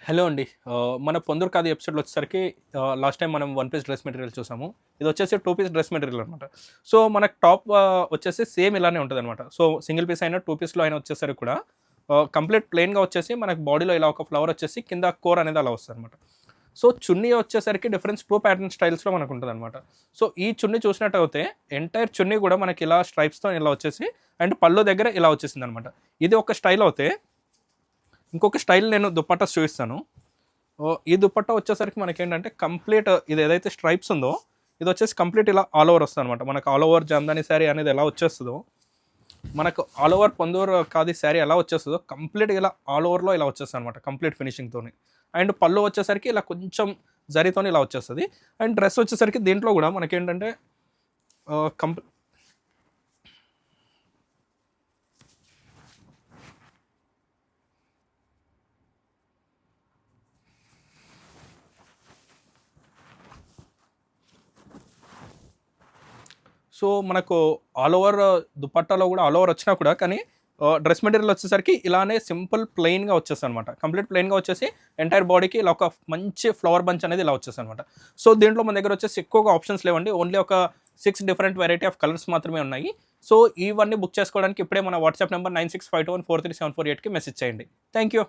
Hello అండి. మన 'పొందూరు ఖాదీ' ఎపిసోడ్‌లో వచ్చేసరికి లాస్ట్ టైం మనం వన్ పీస్ డ్రెస్ మెటీరియల్ చూసాము. ఇది వచ్చేసి టూ పీస్ డ్రెస్ మెటీరియల్ అనమాట. సో, మనకు టాప్ వచ్చేసి సేమ్ ఇలానే ఉంటదనమాట. సో, సింగిల్ పీస్ అయినా, టూ పీస్‌లో అయినా వచ్చేసరికి కూడా కంప్లీట్ ప్లెయిన్‌గా వచ్చేసి మనకు బాడీలో ఇలా ఒక ఫ్లవర్ వచ్చేసి కింద కోర్ అనేది అలా వస్తదనమాట. సో, చున్నీ వచ్చేసరికి డిఫరెన్స్ 2 ప్యాటర్న్ స్టైల్స్‌లో మనకుంటదనమాట. సో, ఈ చున్నీ చూసినట్టయితే ఎంటైర్ చున్నీ కూడా మనకి ఇలా స్ట్రైప్స్‌తో ఇలా వచ్చేసి అండ్ పళ్ళు దగ్గర ఇలా వచ్చేసిందనమాట. ఇది ఒక స్టైల్ అవుతే ఇంకొక స్టైల్ నేను దుపట్టాస్ చూపిస్తాను. ఈ దుపట్టా వచ్చేసరికి మనకేంటంటే కంప్లీట్ ఇది ఏదైతే స్ట్రైప్స్ ఉందో ఇది వచ్చేసి కంప్లీట్ ఇలా ఆల్ ఓవర్ వస్తుందన్నమాట. మనకు ఆల్ ఓవర్ జామ్దాని శారీ అనేది ఎలా వచ్చేస్తుందో మనకు ఆల్ ఓవర్ పొందూరు ఖాదీ శారీ ఎలా వచ్చేస్తుందో కంప్లీట్గా ఇలా ఆల్ ఓవర్లో ఇలా వచ్చేస్తుంది అనమాట కంప్లీట్ ఫినిషింగ్తోని. అండ్ పళ్ళు వచ్చేసరికి ఇలా కొంచెం జరీతోని ఇలా వచ్చేస్తుంది. అండ్ డ్రెస్ వచ్చేసరికి దీంట్లో కూడా మనకేంటంటే కంప్ సో, మనకు ఆల్ ఓవర్ దుపట్టాలో గూడా ఆల్ ఓవర్ వచ్చినా కూడా కానీ డ్రెస్ మెటీరియల్ వచ్చేసరికి ఇలానే సింపుల్ ప్లెయిన్‌గా వచ్చేస్తదనమాట. కంప్లీట్ ప్లెయిన్‌గా వచ్చేసి ఎంటైర్ బాడీకి ఇలా ఒక మంచి ఫ్లవర్ బంచ్ అనేది ఇలా వచ్చేస్తదనమాట. సో, దీంట్లో మన దగ్గర వచ్చేసి ఎక్కువగా ఆప్షన్స్ లేవండి. ఓన్లీ ఒక 6 డిఫరెంట్ వెరైటీ ఆఫ్ కలర్స్ మాత్రమే ఉన్నాయి. సో, ఇవన్నీ బుక్ చేసుకోవడానికి ఇప్పుడే మన వాట్సాప్ నంబర్ 9652143748కి మెసేజ్ చేయండి. Thank you.